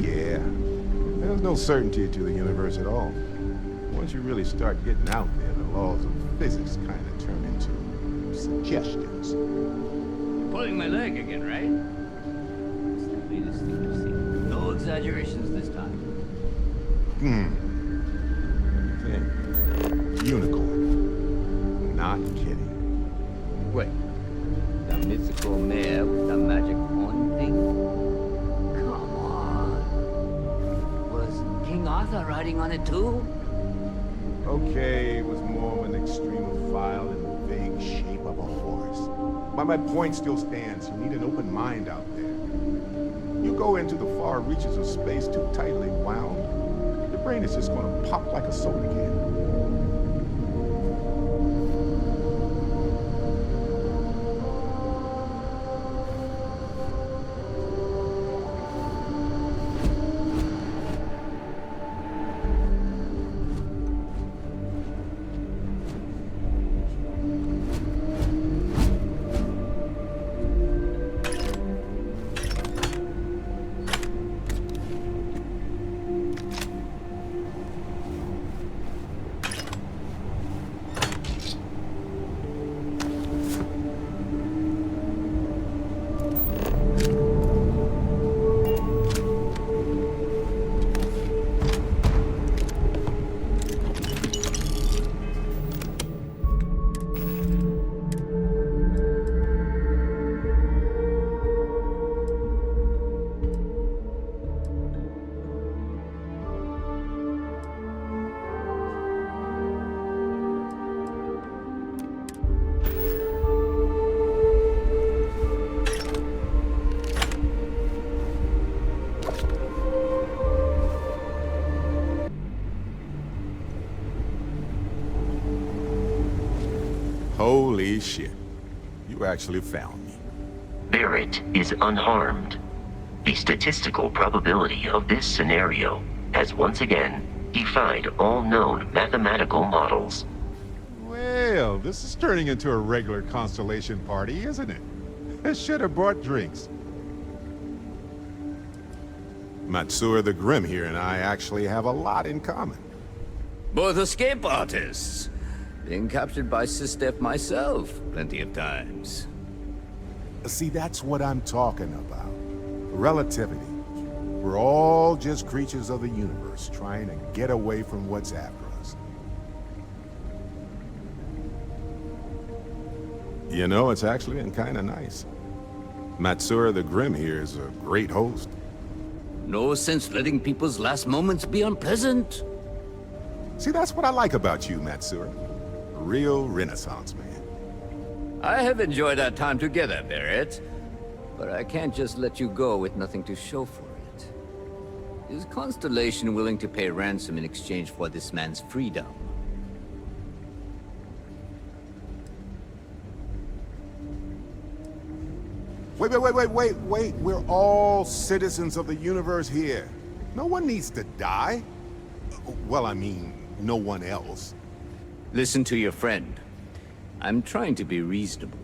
yeah. There's no certainty to the universe at all. Once you really start getting out there, the laws of physics kind of turn into suggestions. Pulling my leg again, right? It's the latest thing I've seen. No exaggerations this time. Thing. Unicorn. Not kidding. Wait. The mythical mare with the magic horn thing? Come on. Was King Arthur riding on it too? Okay, it was more of an extremophile in the vague shape of a horse. But my point still stands. You need an open mind out there. You go into the far reaches of space too tightly wound, your brain is just going to pop like a soda can. Holy shit. You actually found me. Barrett is unharmed. The statistical probability of this scenario has once again defied all known mathematical models. Well, this is turning into a regular Constellation party, isn't it? I should have brought drinks. Matsura the Grim here and I actually have a lot in common. Both escape artists. Being captured by Sistef myself, plenty of times. See, that's what I'm talking about. Relativity. We're all just creatures of the universe trying to get away from what's after us. You know, it's actually been kind of nice. Matsura the Grim here is a great host. No sense letting people's last moments be unpleasant. See, that's what I like about you, Matsura. A real Renaissance man. I have enjoyed our time together, Barrett. But I can't just let you go with nothing to show for it. Is Constellation willing to pay ransom in exchange for this man's freedom? Wait. We're all citizens of the universe here. No one needs to die. Well, I mean, no one else. Listen to your friend. I'm trying to be reasonable.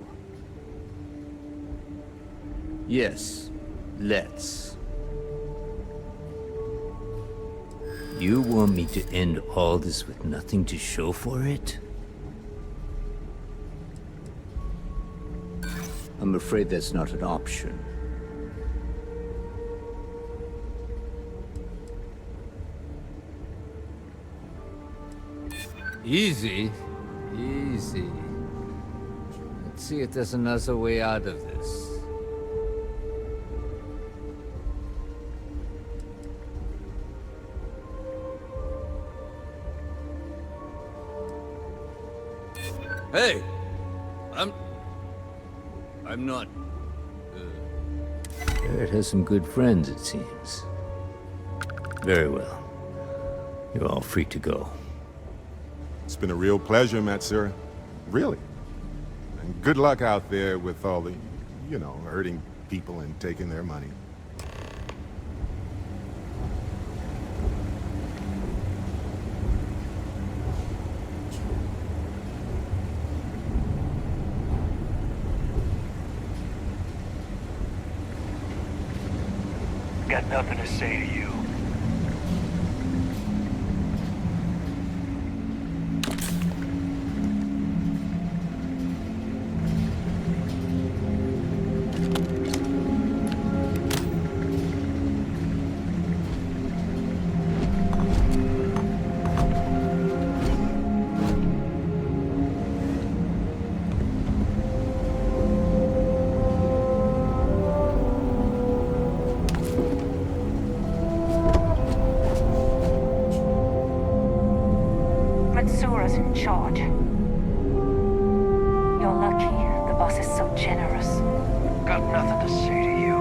Yes, let's. You want me to end all this with nothing to show for it? I'm afraid that's not an option. Easy. Easy. Let's see if there's another way out of this. Hey! I'm not... Barrett has some good friends, it seems. Very well. You're all free to go. It's been a real pleasure, Matsura. Really. And good luck out there with all the, you know, hurting people and taking their money. Got nothing to say to you. Matsura's in charge. You're lucky the boss is so generous. Got nothing to say to you.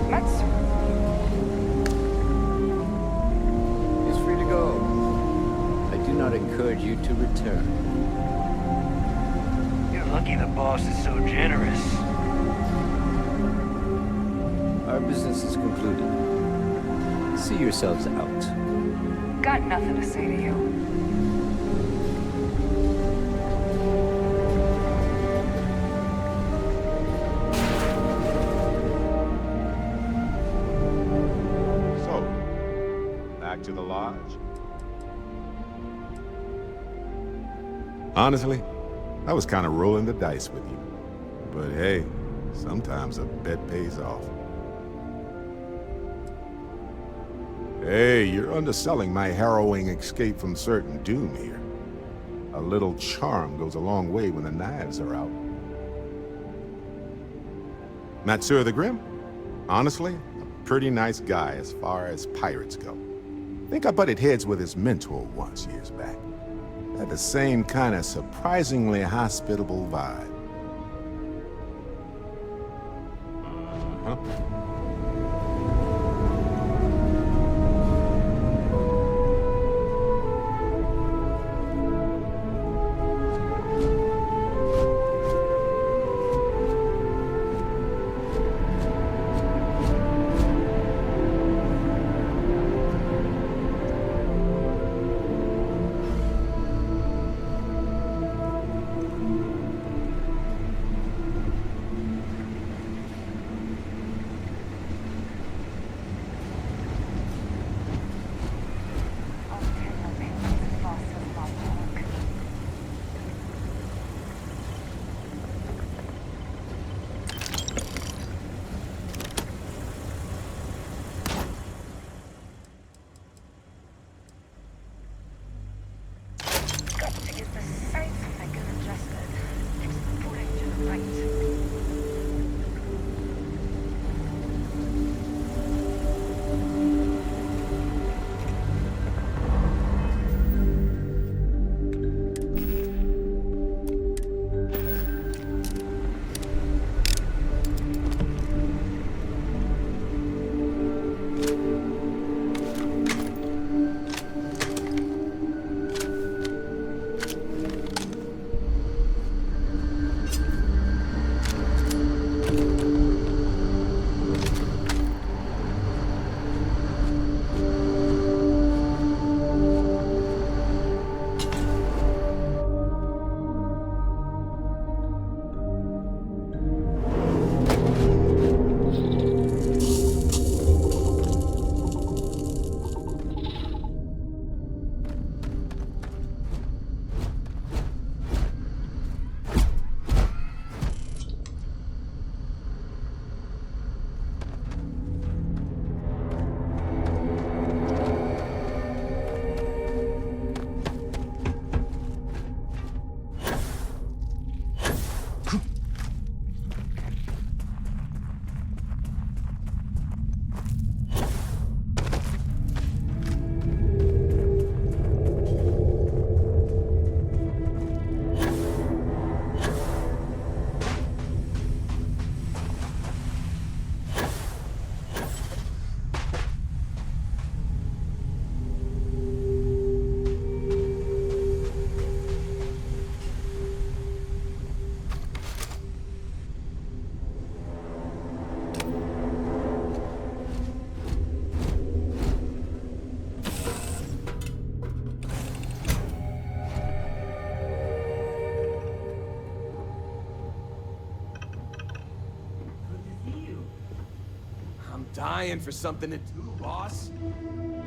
Matsura? He's free to go. I do not encourage you to return. You're lucky the boss is so generous. Our business is concluded. See yourselves out. Got nothing to say to you. So, back to the lodge. Honestly, I was kind of rolling the dice with you. But hey, sometimes a bet pays off. Hey, you're underselling my harrowing escape from certain doom here. A little charm goes a long way when the knives are out. Matsura the Grim? Honestly, a pretty nice guy as far as pirates go. Think I butted heads with his mentor once years back. Had the same kind of surprisingly hospitable vibe. Uh-huh. dying for something to do, boss.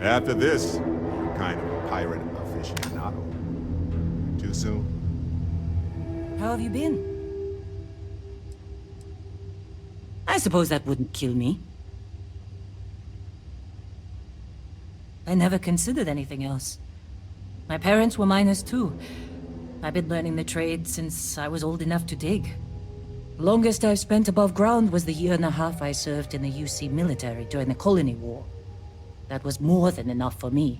After this, you're kind of a pirate aficionado. Too soon? How have you been? I suppose that wouldn't kill me. I never considered anything else. My parents were miners too. I've been learning the trade since I was old enough to dig. The longest I've spent above ground was the year and a half I served in the UC military during the Colony War. That was more than enough for me.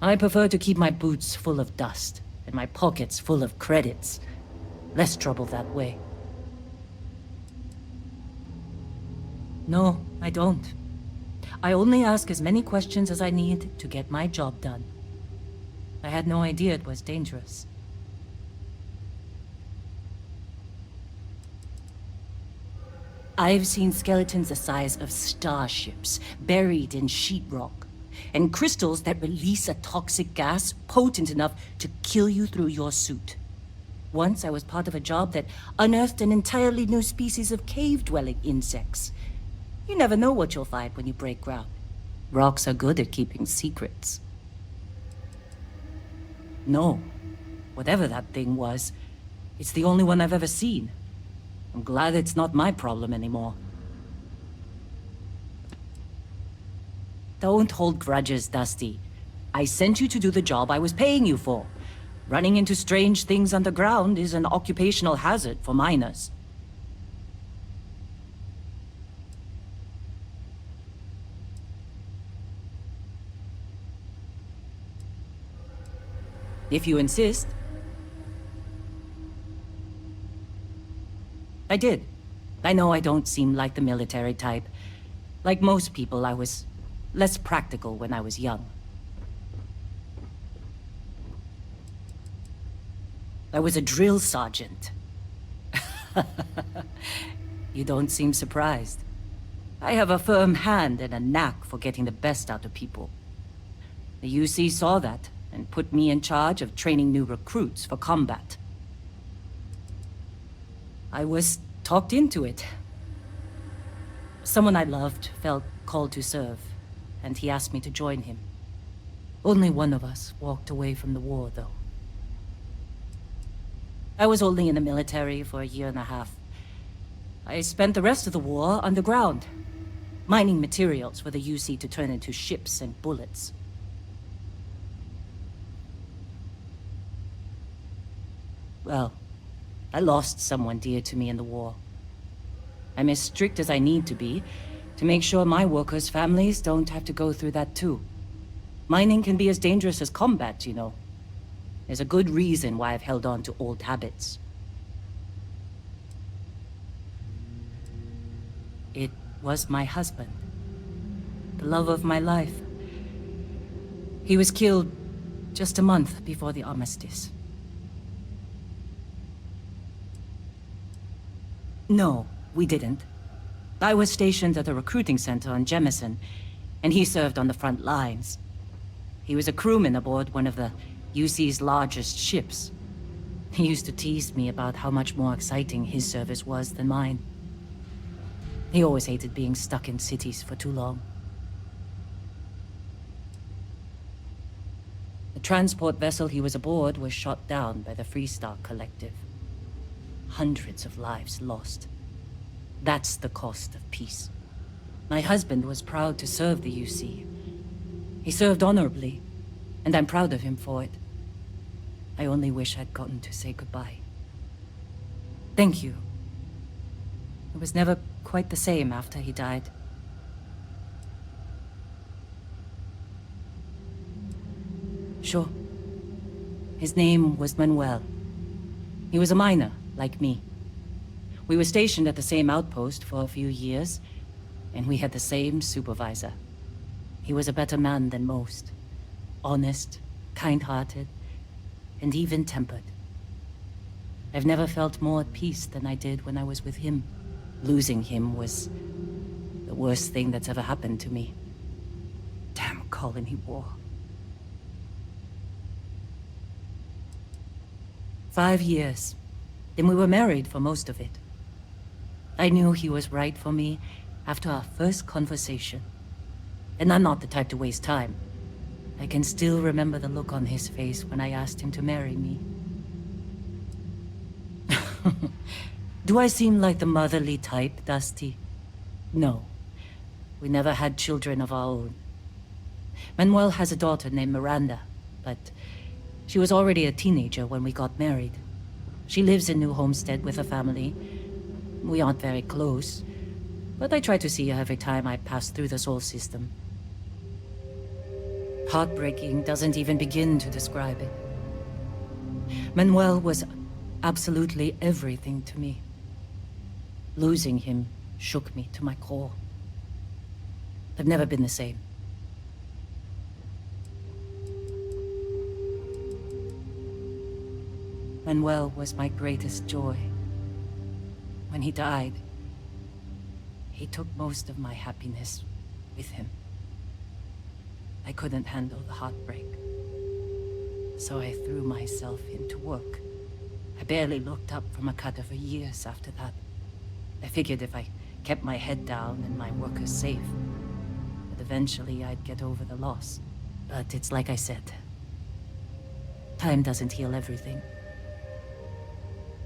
I prefer to keep my boots full of dust and my pockets full of credits. Less trouble that way. No, I don't. I only ask as many questions as I need to get my job done. I had no idea it was dangerous. I've seen skeletons the size of starships buried in sheetrock, and crystals that release a toxic gas potent enough to kill you through your suit. Once I was part of a job that unearthed an entirely new species of cave-dwelling insects. You never know what you'll find when you break ground. Rocks are good at keeping secrets. No. Whatever that thing was, it's the only one I've ever seen. I'm glad it's not my problem anymore. Don't hold grudges, Dusty. I sent you to do the job I was paying you for. Running into strange things underground is an occupational hazard for miners. If you insist. I did. I know I don't seem like the military type. Like most people, I was less practical when I was young. I was a drill sergeant. You don't seem surprised. I have a firm hand and a knack for getting the best out of people. The UC saw that and put me in charge of training new recruits for combat. I was talked into it. Someone I loved felt called to serve, and he asked me to join him. Only one of us walked away from the war, though. I was only in the military for a year and a half. I spent the rest of the war underground, mining materials for the UC to turn into ships and bullets. Well, I lost someone dear to me in the war. I'm as strict as I need to be to make sure my workers' families don't have to go through that too. Mining can be as dangerous as combat, you know. There's a good reason why I've held on to old habits. It was my husband, the love of my life. He was killed just a month before the armistice. No, we didn't. I was stationed at a recruiting center on Jemison, and he served on the front lines. He was a crewman aboard one of the UC's largest ships. He used to tease me about how much more exciting his service was than mine. He always hated being stuck in cities for too long. The transport vessel he was aboard was shot down by the Freestar Collective. Hundreds of lives lost. That's the cost of peace. My husband was proud to serve the UC. He served honorably, and I'm proud of him for it. I only wish I'd gotten to say goodbye. Thank you. It was never quite the same after he died. Sure. His name was Manuel. He was a miner, like me. We were stationed at the same outpost for a few years, and we had the same supervisor. He was a better man than most. Honest, kind-hearted, and even-tempered. I've never felt more at peace than I did when I was with him. Losing him was the worst thing that's ever happened to me. Damn colony war. 5 years. Then we were married for most of it. I knew he was right for me, After our first conversation. And I'm not the type to waste time. I can still remember the look on his face when I asked him to marry me. Do I seem like the motherly type, Dusty? No. We never had children of our own. Manuel has a daughter named Miranda, but she was already a teenager when we got married. She lives in New Homestead with her family. We aren't very close, but I try to see her every time I pass through the Sol system. Heartbreaking doesn't even begin to describe it. Manuel was absolutely everything to me. Losing him shook me to my core. I've never been the same. Manuel was my greatest joy. When he died, he took most of my happiness with him. I couldn't handle the heartbreak, so I threw myself into work. I barely looked up from Akata for years after that. I figured if I kept my head down and my workers safe, that eventually I'd get over the loss. But it's like I said, time doesn't heal everything.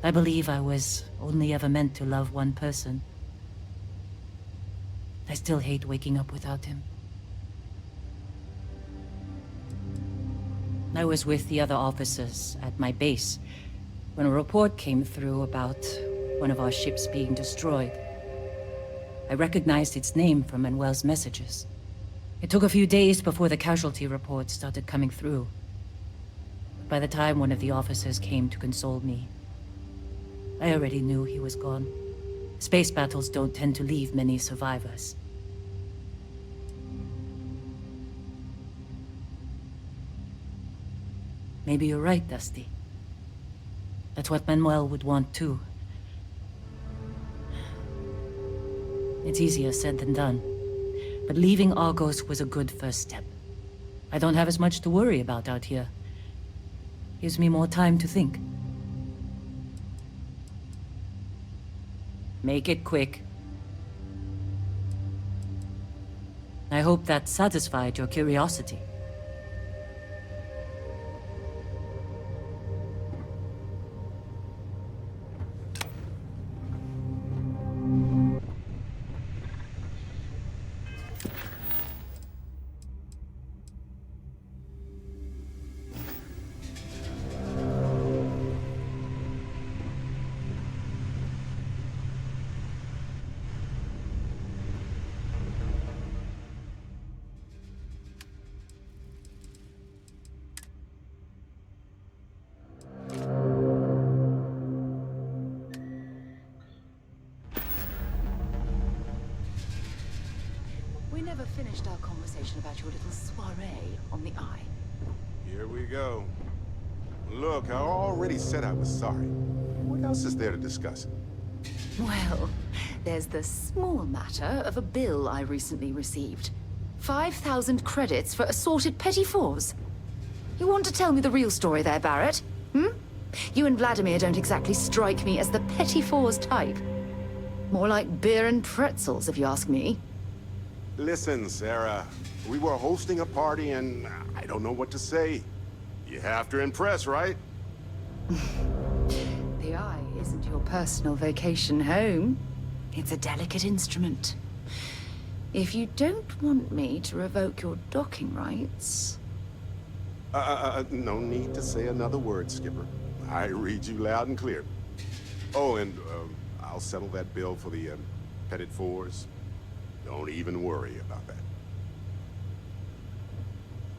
I believe I was only ever meant to love one person. I still hate waking up without him. I was with the other officers at my base when a report came through about one of our ships being destroyed. I recognized its name from Manuel's messages. It took a few days before the casualty reports started coming through. But by the time one of the officers came to console me, I already knew he was gone. Space battles don't tend to leave many survivors. Maybe you're right, Dusty. That's what Manuel would want too. It's easier said than done. But leaving Argos was a good first step. I don't have as much to worry about out here. Gives me more time to think. Make it quick. I hope that satisfied your curiosity. We never finished our conversation about your little soiree on the Eye. Here we go. Look, I already said I was sorry. What else is there to discuss? Well, there's the small matter of a bill I recently received. 5,000 credits for assorted petty fours. You want to tell me the real story there, Barrett? Hmm? You and Vladimir don't exactly strike me as the petty fours type. More like beer and pretzels, if you ask me. Listen, Sarah. We were hosting a party and I don't know what to say. You have to impress, right? The Eye isn't your personal vacation home. It's a delicate instrument. If you don't want me to revoke your docking rights... No need to say another word, Skipper. I read you loud and clear. Oh, and I'll settle that bill for the petted fours. Don't even worry about that.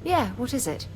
Yeah, what is it?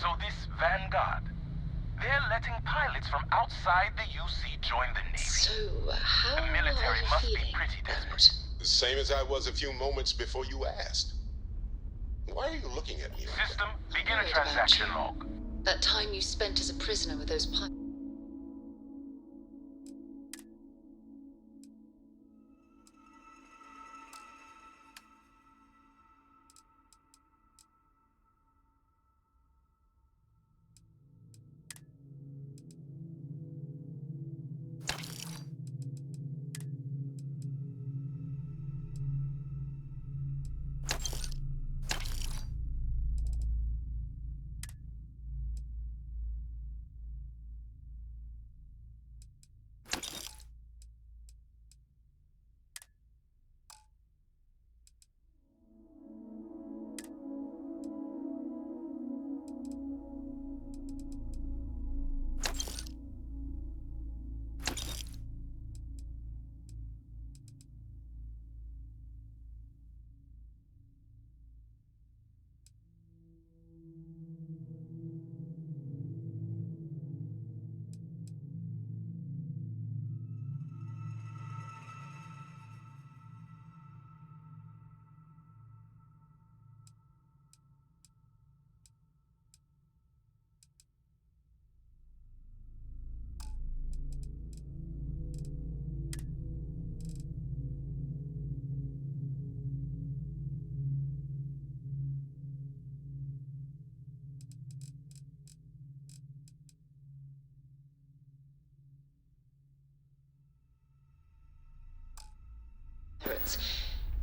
So this Vanguard, they're letting pilots from outside the UC join the Navy. So, how The military are you must be feeling, pretty desperate. Barrett? The same as I was a few moments before you asked. Why are you looking at me like that? System, begin a Worried about transaction you. log. That time you spent as a prisoner with those pilots.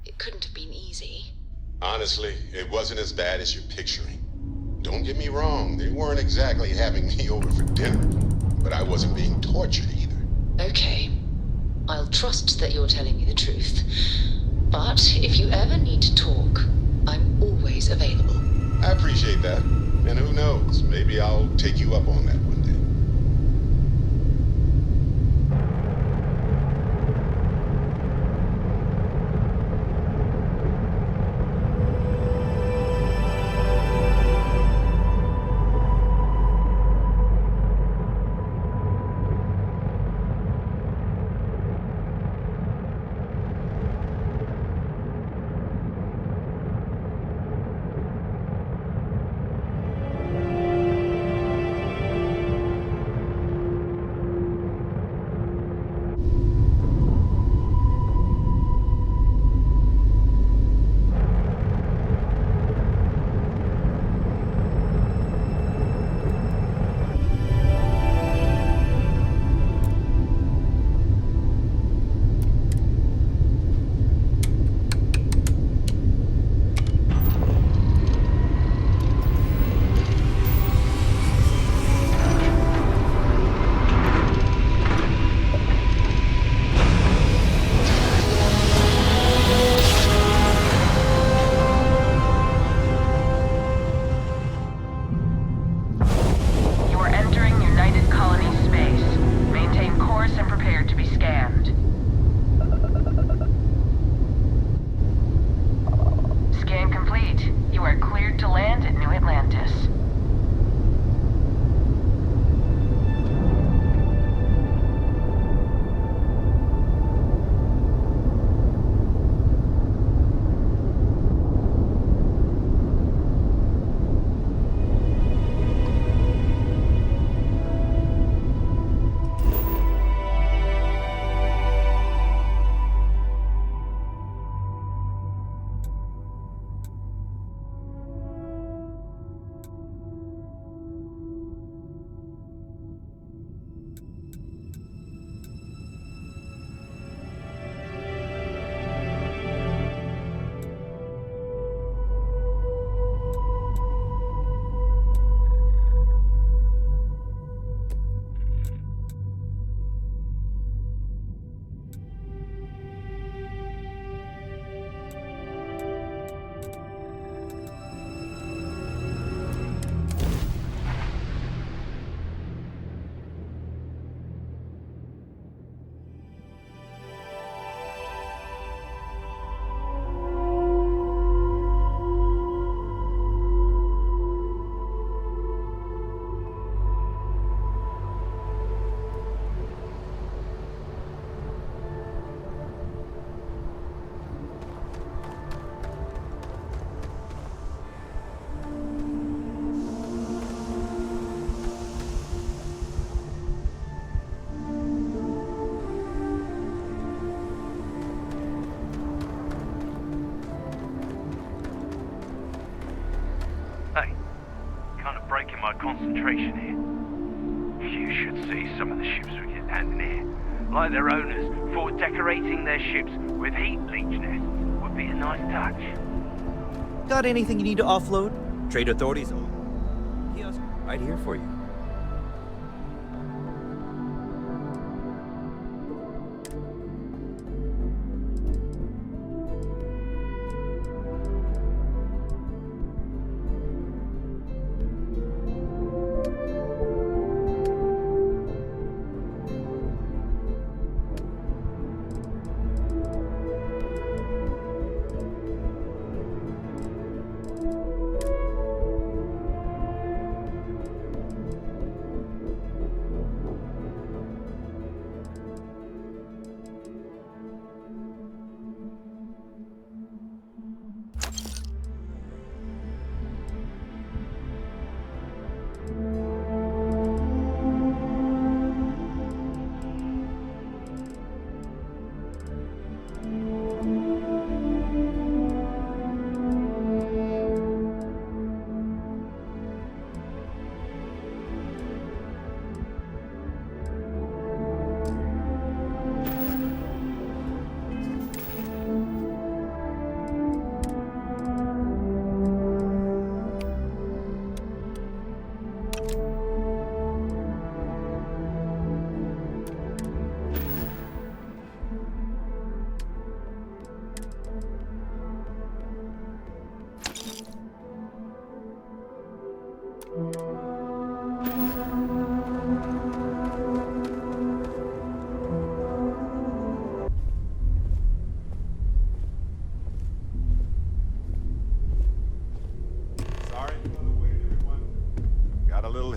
It couldn't have been easy. Honestly, it wasn't as bad as you're picturing. Don't get me wrong, they weren't exactly having me over for dinner, but I wasn't being tortured either. Okay. I'll trust that you're telling me the truth. But if you ever need to talk, I'm always available. I appreciate that. And who knows, maybe I'll take you up on that one day. breaking my concentration here. You should see some of the ships we get landing here. Like their owners thought decorating their ships with heat leech nests would be a nice touch. Got anything you need to offload? Trade authorities own kiosk right here for you.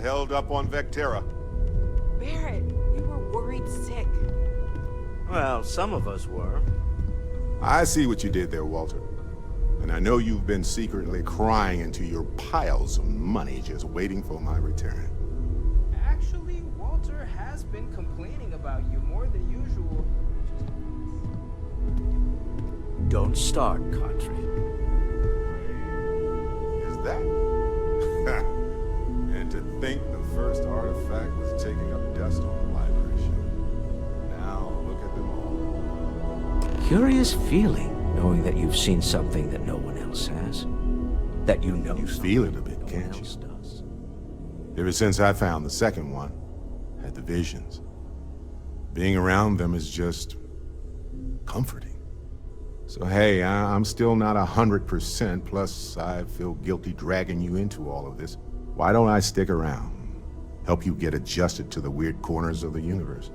Held up on Vectera. Barrett, we were worried sick. Well, some of us were. I see what you did there, Walter. And I know you've been secretly crying into your piles of money just waiting for my return. Actually, Walter has been complaining about you more than usual. Don't start, Country. Is that? And to think the first artifact was taking up dust on the library shelf. Now look at them all. Curious feeling, knowing that you've seen something that no one else has. That you know you feel it a bit, can't you? Does. Ever since I found the second one, had the visions. Being around them is just comforting. So hey, I'm still not 100%, plus I feel guilty dragging you into all of this. Why don't I stick around? Help you get adjusted to the weird corners of the universe.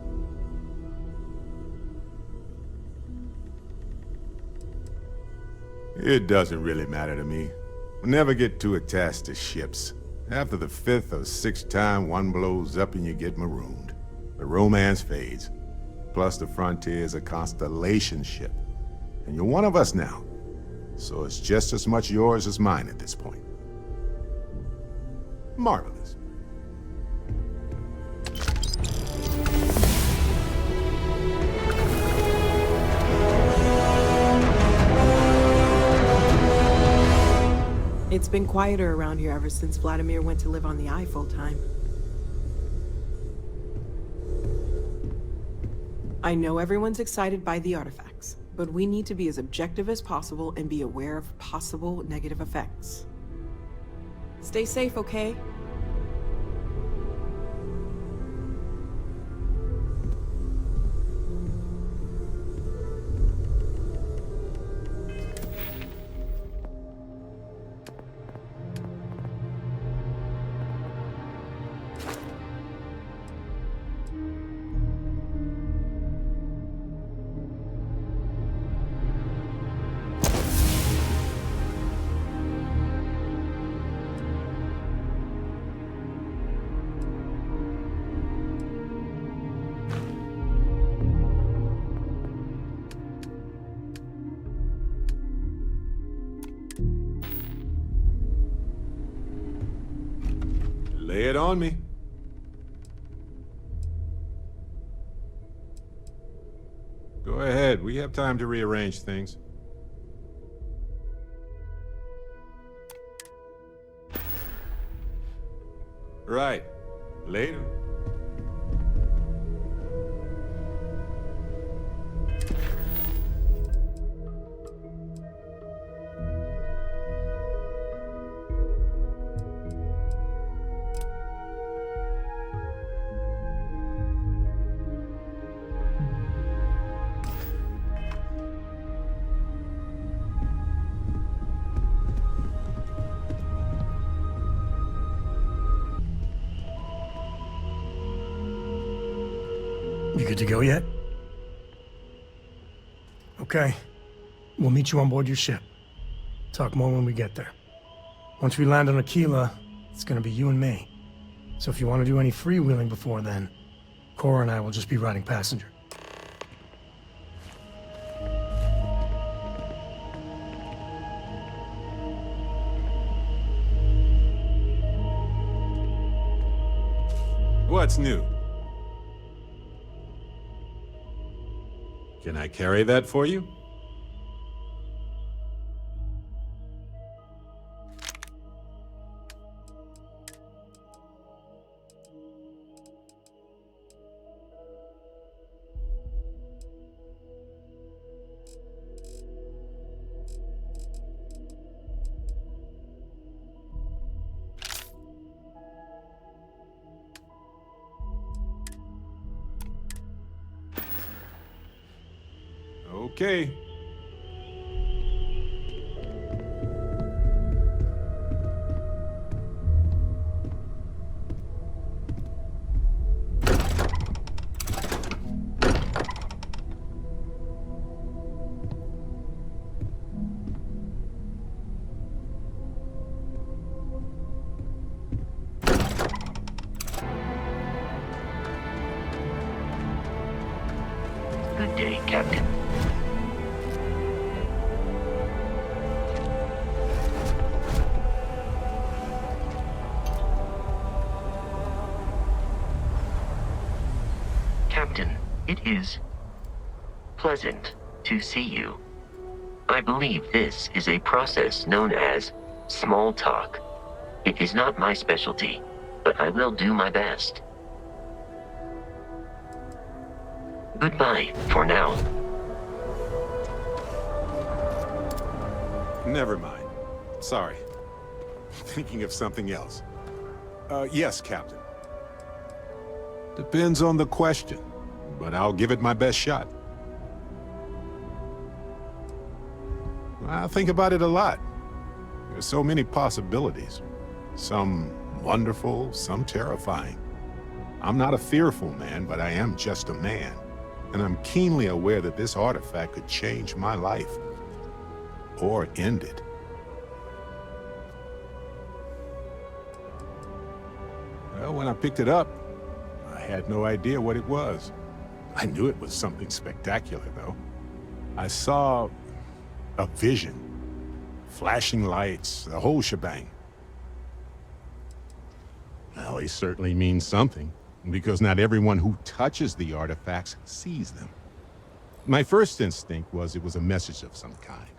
It doesn't really matter to me. Never get too attached to ships. After the 5th or 6th time one blows up and you get marooned. The romance fades. Plus the Frontier is a Constellation ship. And you're one of us now. So it's just as much yours as mine at this point. Marvelous. It's been quieter around here ever since Vladimir went to live on the Eye full-time. I know everyone's excited by the artifacts, but we need to be as objective as possible and be aware of possible negative effects. Stay safe, okay? Lay it on me. Go ahead, we have time to rearrange things. Right. Later. You good to go yet? Okay. We'll meet you on board your ship. Talk more when we get there. Once we land on Aquila, it's gonna be you and me. So if you want to do any freewheeling before then, Cora and I will just be riding passenger. What's new? Can I carry that for you? Okay. Good day, Captain. Captain, it is pleasant to see you. I believe this is a process known as small talk. It is not my specialty, but I will do my best. Goodbye for now. Never mind. Sorry. Thinking of something else. Yes, Captain. Depends on the question, but I'll give it my best shot. I think about it a lot. There's so many possibilities. Some wonderful, some terrifying. I'm not a fearful man, but I am just a man. And I'm keenly aware that this artifact could change my life. Or end it. Well, when I picked it up, I had no idea what it was. I knew it was something spectacular, though. I saw a vision. Flashing lights, the whole shebang. Well, they certainly mean something, because not everyone who touches the artifacts sees them. My first instinct was it was a message of some kind,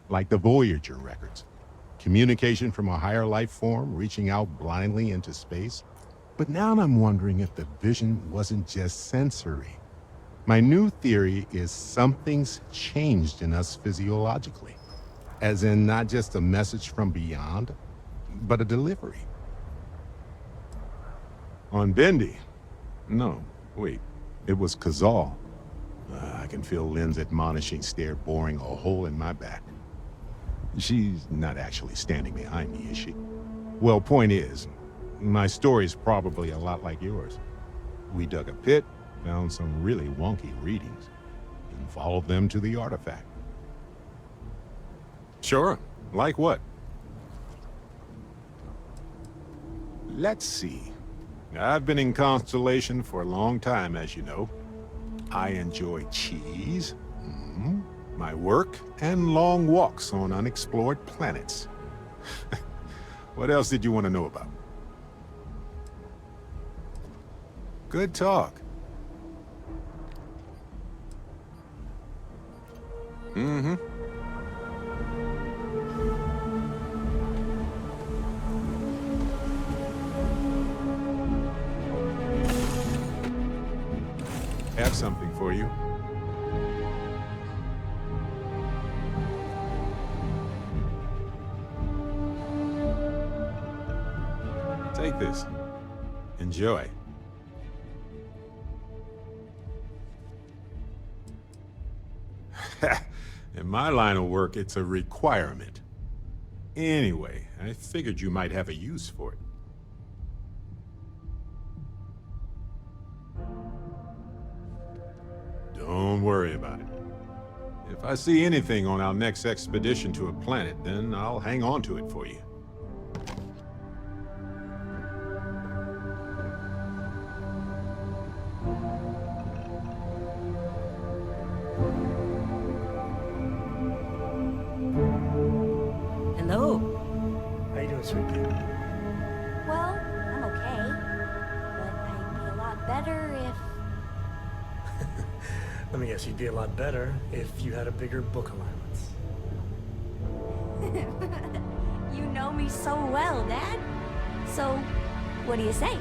like the Voyager records. Communication from a higher life form reaching out blindly into space. But now I'm wondering if the vision wasn't just sensory. My new theory is something's changed in us physiologically. As in not just a message from beyond, but a delivery. On Bendy? No, wait. It was Kazal. I can feel Lynn's admonishing stare boring a hole in my back. She's not actually standing behind me, is she? Well, point is, my story's probably a lot like yours. We dug a pit, found some really wonky readings, and followed them to the artifact. Sure. Like what? Let's see. I've been in Constellation for a long time, as you know. I enjoy cheese, my work, and long walks on unexplored planets. What else did you want to know about? Good talk. Mm-hmm. have something for you. Take this. Enjoy. In my line of work, it's a requirement. Anyway, I figured you might have a use for it. Don't worry about it. If I see anything on our next expedition to a planet, then I'll hang on to it for you. Hello. How you doing, sweet pea? Well, I'm okay. But I'd be a lot better if... Let me guess, you'd be a lot better if you had a bigger book allowance. You know me so well, Dad. So, what do you say?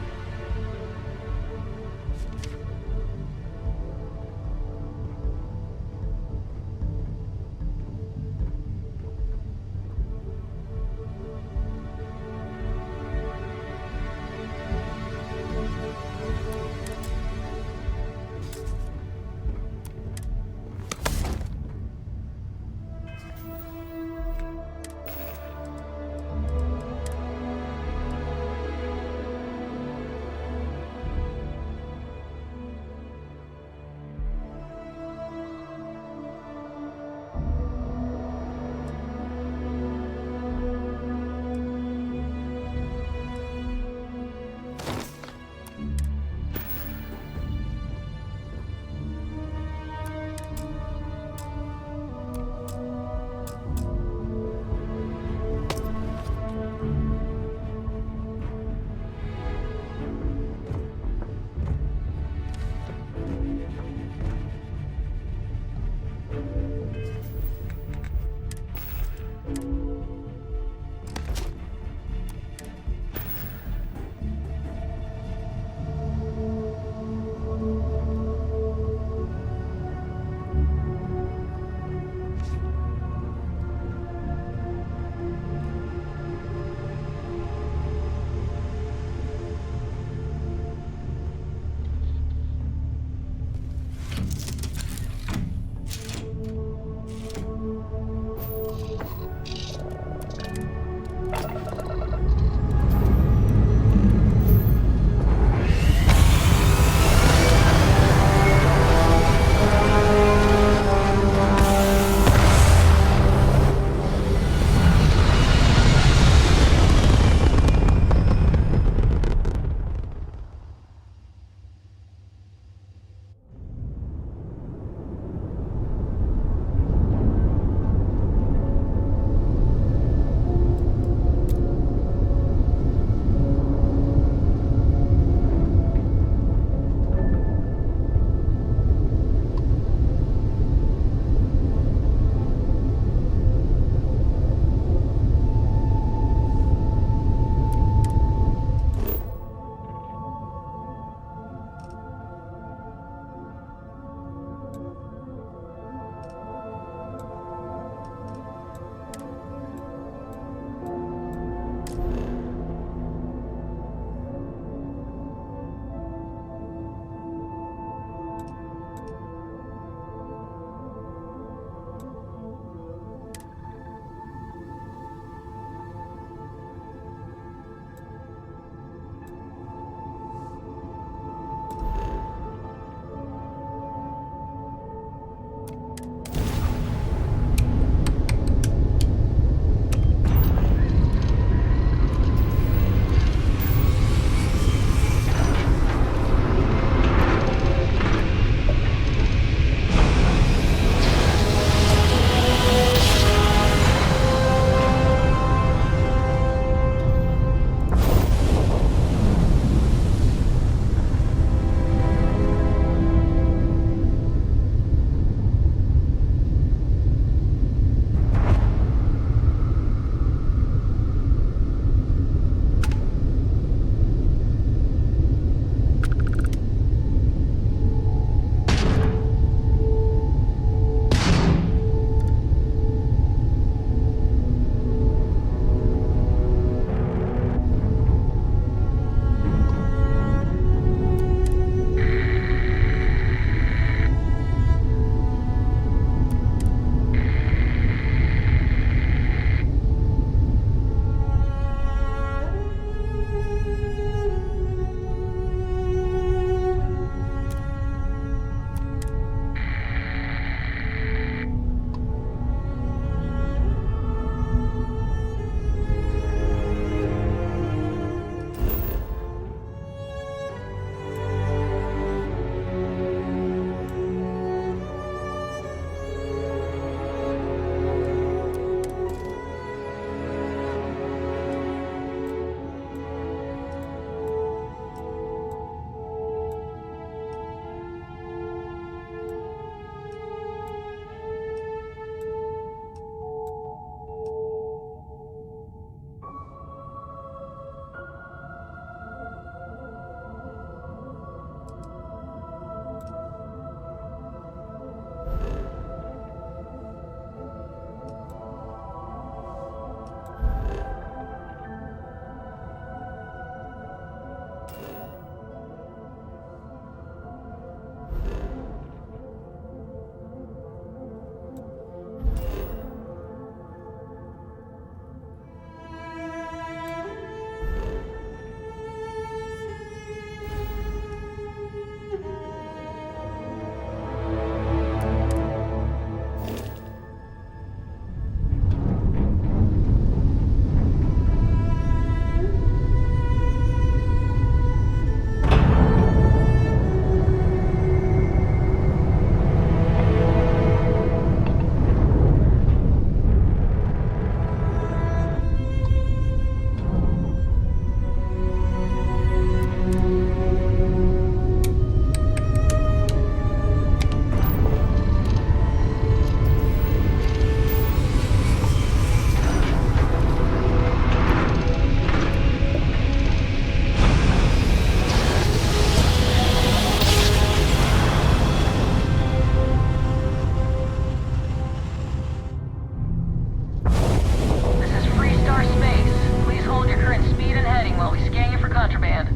contraband.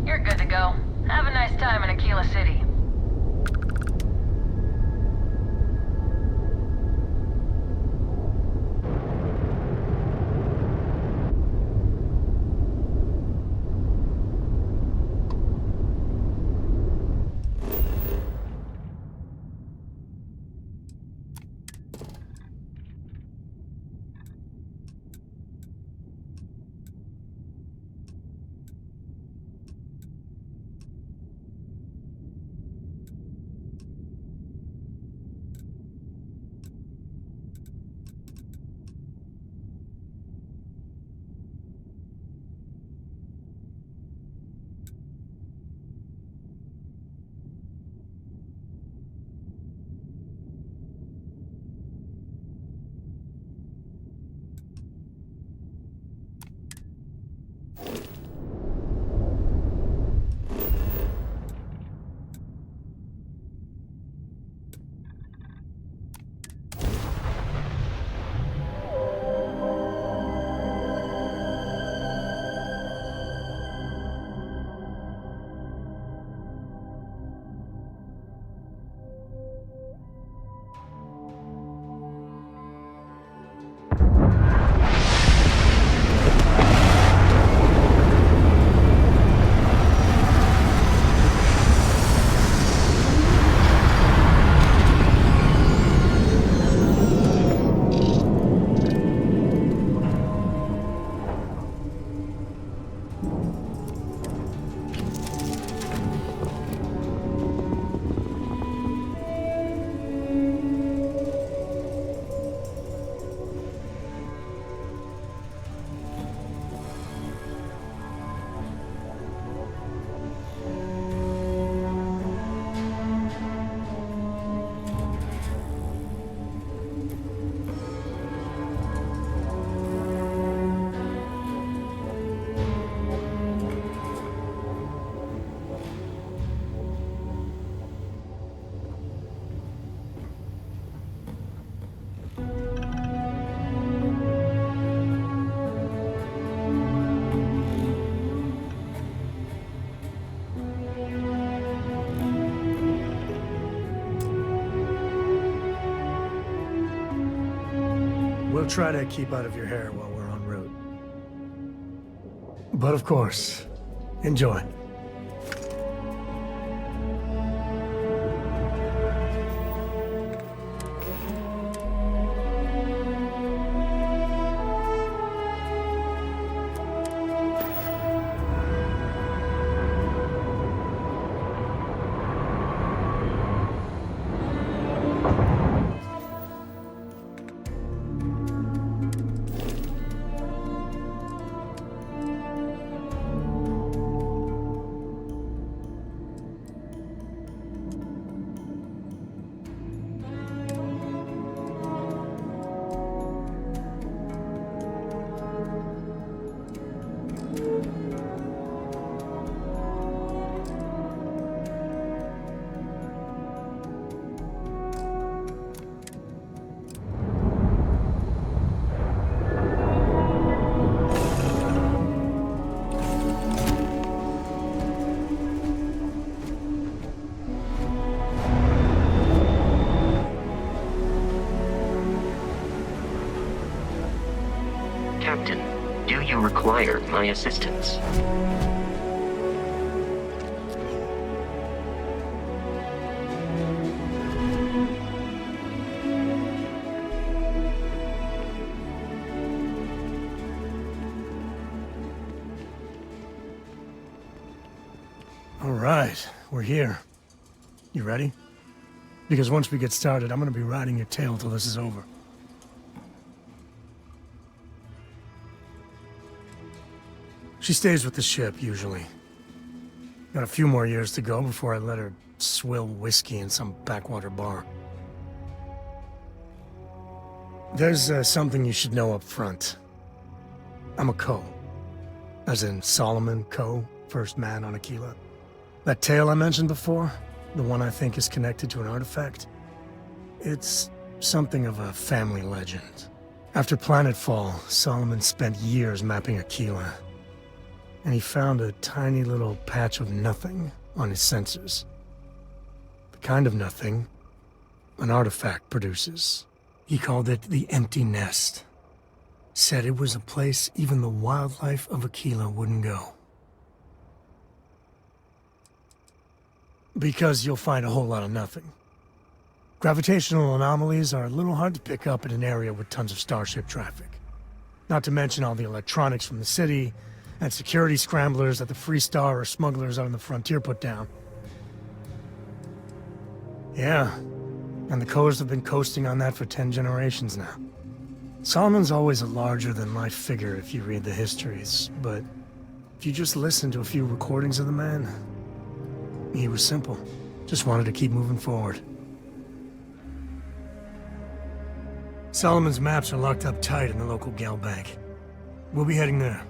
You're good to go. Have a nice time in Aquila City. We'll try to keep out of your hair while we're en route. But of course, enjoy. Captain, do you require my assistance? All right, we're here. You ready? Because once we get started, I'm gonna be riding your tail till this is over. She stays with the ship, usually. Got a few more years to go before I let her swill whiskey in some backwater bar. There's something you should know up front. I'm a Co. As in Solomon Co., first man on Aquila. That tale I mentioned before, the one I think is connected to an artifact, it's something of a family legend. After planetfall, Solomon spent years mapping Aquila. And he found a tiny little patch of nothing on his sensors. The kind of nothing an artifact produces. He called it the Empty Nest. Said it was a place even the wildlife of Aquila wouldn't go. Because you'll find a whole lot of nothing. Gravitational anomalies are a little hard to pick up in an area with tons of starship traffic. Not to mention all the electronics from the city, and security scramblers that the Free Star or smugglers out on the frontier put down. Yeah, and the Coast have been coasting on that for 10 generations now. Solomon's always a larger-than-life figure if you read the histories, but if you just listen to a few recordings of the man, he was simple. Just wanted to keep moving forward. Solomon's maps are locked up tight in the local Gal Bank. We'll be heading there.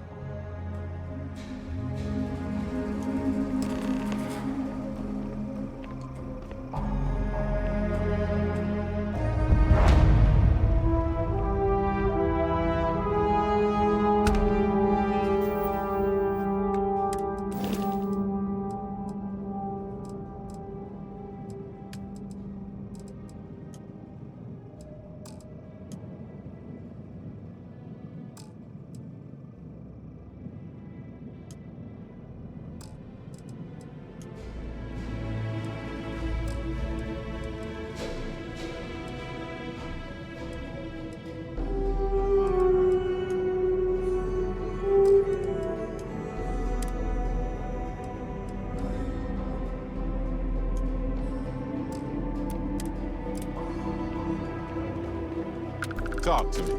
Talk to me.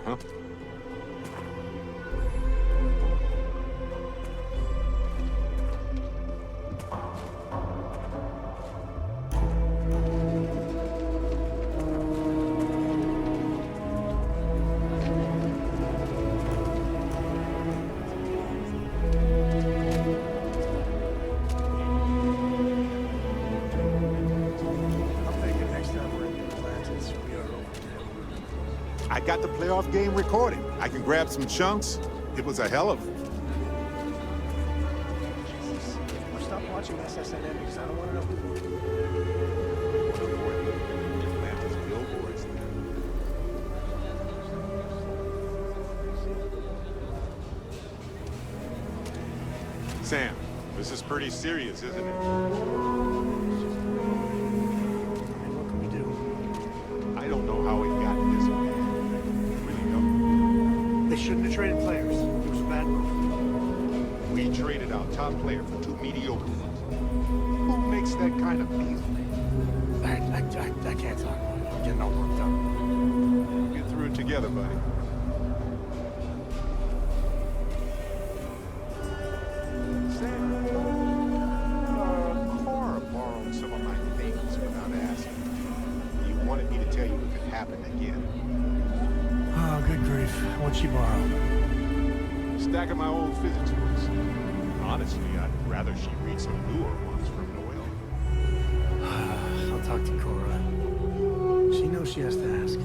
Uh-huh. I got the playoff game recorded. I can grab some chunks. It was a hell of... Jesus. Stop watching SSN because I don't want to know who... Atlanta's billboards there. Sam, this is pretty serious, isn't it? What can we do? I don't know how it got this bad. They shouldn't have traded players. It was a bad move. We traded our top player for two mediocre ones. Who makes that kind of deal? I can't talk about it. I'm getting all worked up. Get through it together, buddy. Sam, Cora borrowed some of my things without asking. You wanted me to tell you if it happened again. Oh, good grief. What'd she borrow? Stack of my old physics books. Honestly, I'd rather she read some newer ones from Noel. I'll talk to Cora. She knows she has to ask.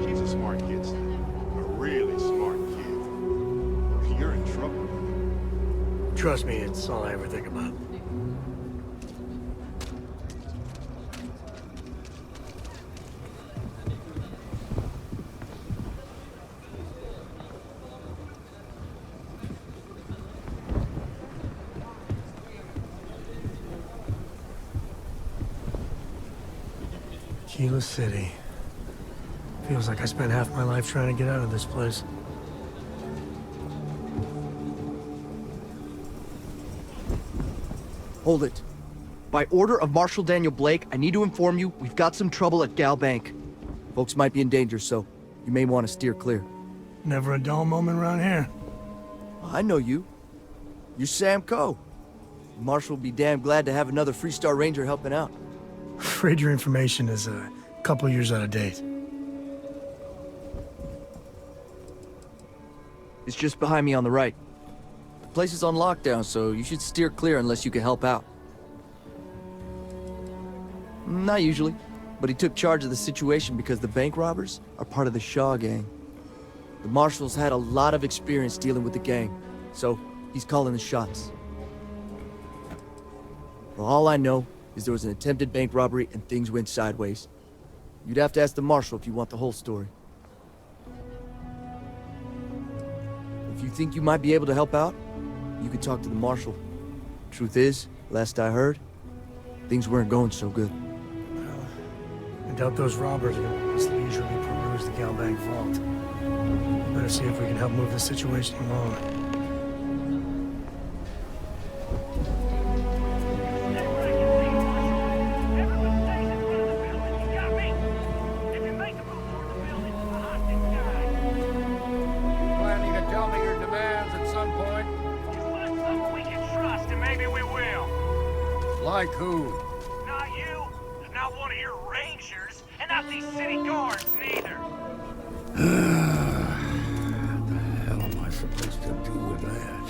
She's a smart kid, Sam. A really smart kid. You're in trouble. Trust me, it's all I ever think about. Aquila City. Feels like I spent half my life trying to get out of this place. Hold it. By order of Marshal Daniel Blake, I need to inform you we've got some trouble at Gal Bank. Folks might be in danger, so you may want to steer clear. Never a dull moment around here. I know you. You're Sam Coe. Marshal will be damn glad to have another Free Star Ranger helping out. Afraid your information is a couple years out of date. It's just behind me on the right. place is on lockdown, so you should steer clear unless you can help out. Not usually, but he took charge of the situation because the bank robbers are part of the Shaw gang. The Marshal's had a lot of experience dealing with the gang, so he's calling the shots. Well, all I know is there was an attempted bank robbery and things went sideways. You'd have to ask the Marshal if you want the whole story. If you think you might be able to help out, you could talk to the Marshal. Truth is, last I heard, things weren't going so good. Well, I doubt those robbers are gonna just leisurely peruse the Galbank vault. We better see if we can help move the situation along. Like who? Not you, not one of your rangers, and not these city guards neither. What the hell am I supposed to do with that?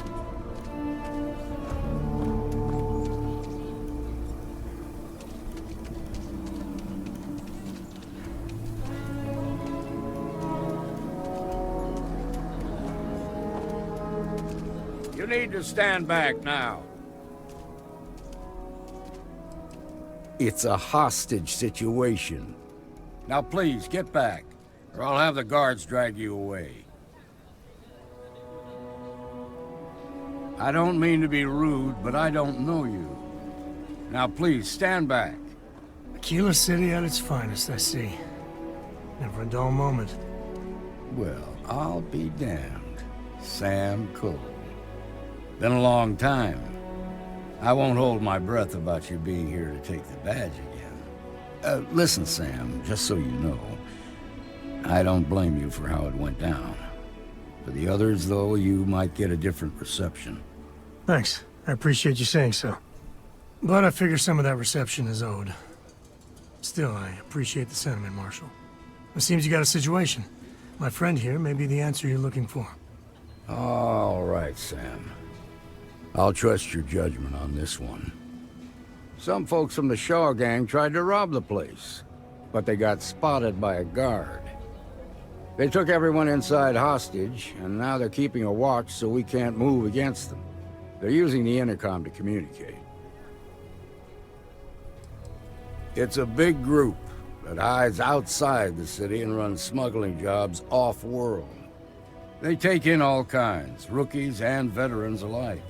You need to stand back now. It's a hostage situation. Now please, get back, or I'll have the guards drag you away. I don't mean to be rude, but I don't know you. Now please, stand back. Aquila City at its finest, I see. Never a dull moment. Well, I'll be damned. Sam Cole. Been a long time. I won't hold my breath about you being here to take the badge again. Listen, Sam, just so you know, I don't blame you for how it went down. For the others, though, you might get a different reception. Thanks. I appreciate you saying so. But I figure some of that reception is owed. Still, I appreciate the sentiment, Marshal. It seems you got a situation. My friend here may be the answer you're looking for. All right, Sam. I'll trust your judgment on this one. Some folks from the Shaw gang tried to rob the place, but they got spotted by a guard. They took everyone inside hostage, and now they're keeping a watch so we can't move against them. They're using the intercom to communicate. It's a big group that hides outside the city and runs smuggling jobs off-world. They take in all kinds, rookies and veterans alike.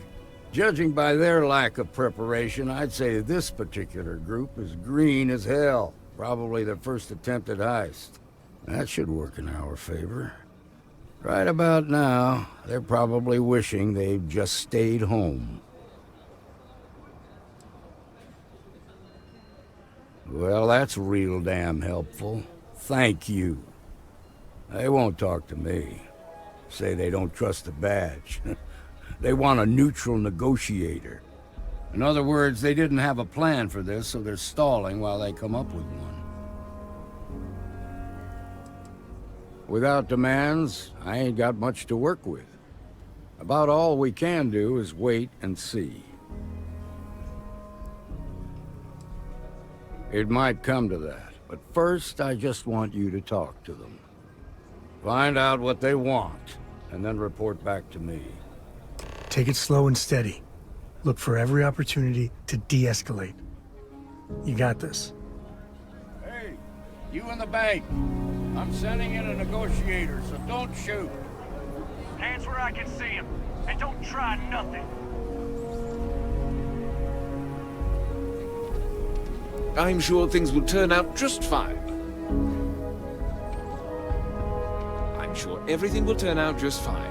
Judging by their lack of preparation, I'd say this particular group is green as hell. Probably their first attempt at heist. That should work in our favor. Right about now, they're probably wishing they'd just stayed home. Well, that's real damn helpful. Thank you. They won't talk to me. Say they don't trust the badge. They want a neutral negotiator. In other words, they didn't have a plan for this, so they're stalling while they come up with one. Without demands, I ain't got much to work with. About all we can do is wait and see. It might come to that, but first I just want you to talk to them. Find out what they want, and then report back to me. Take it slow and steady. Look for every opportunity to de-escalate. You got this. Hey, you in the bank. I'm sending in a negotiator, so don't shoot. Hands where I can see him, and don't try nothing. I'm sure things will turn out just fine. I'm sure everything will turn out just fine.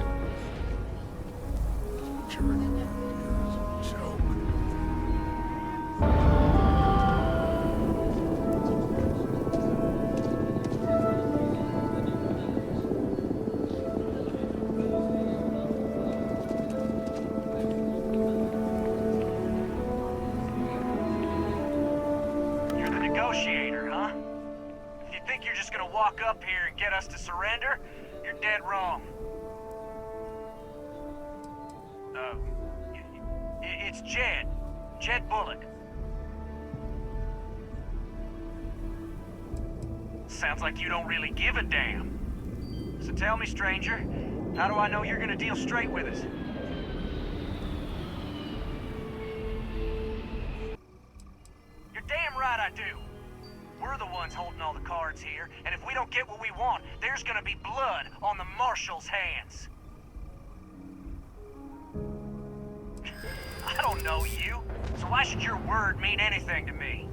You're the negotiator, huh? If you think you're just gonna walk up here and get us to surrender, you're dead wrong. It's Jed. Jed Bullock. Sounds like you don't really give a damn. So tell me, stranger, how do I know you're gonna deal straight with us? You're damn right I do. We're the ones holding all the cards here, and if we don't get what we want, there's gonna be blood on the Marshal's hands. I don't know you, so why should your word mean anything to me?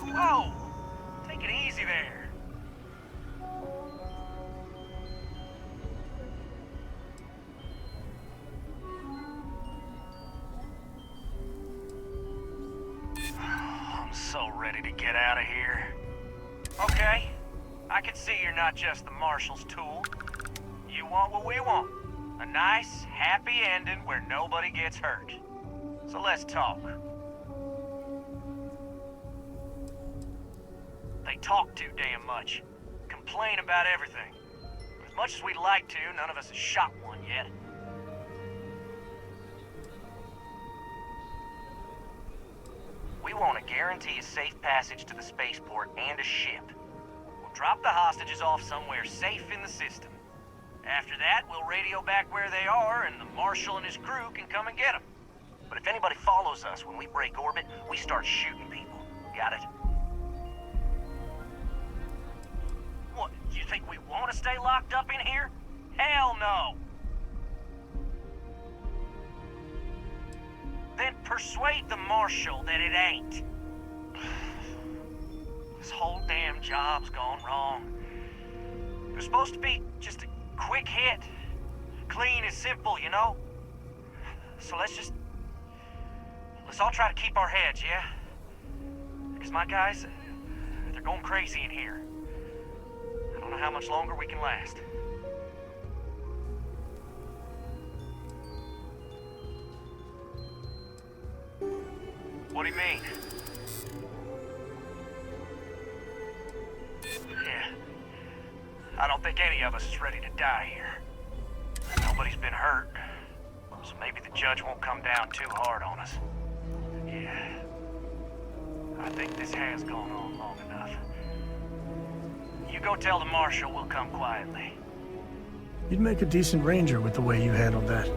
Whoa! Take it easy there. I'm so ready to get out of here. Okay, I can see you're not just the Marshal's tool. You want what we want. A nice, happy ending where nobody gets hurt. So let's talk. They talk too damn much. Complain about everything. As much as we'd like to, none of us has shot one yet. We want to guarantee a safe passage to the spaceport and a ship. We'll drop the hostages off somewhere safe in the system. After that, we'll radio back where they are, and the Marshal and his crew can come and get them. But if anybody follows us when we break orbit, we start shooting people. Got it? What, you think we want to stay locked up in here? Hell no! Then persuade the Marshal that it ain't. This whole damn job's gone wrong. It was supposed to be just a quick hit. Clean and simple, you know? So let's all try to keep our heads, yeah? Because my guys, they're going crazy in here. I don't know how much longer we can last. What do you mean? Yeah. I don't think any of us is ready to die here. Nobody's been hurt, so maybe the judge won't come down too hard on us. Yeah. I think this has gone on long enough. You go tell the Marshal we'll come quietly. You'd make a decent ranger with the way you handled that.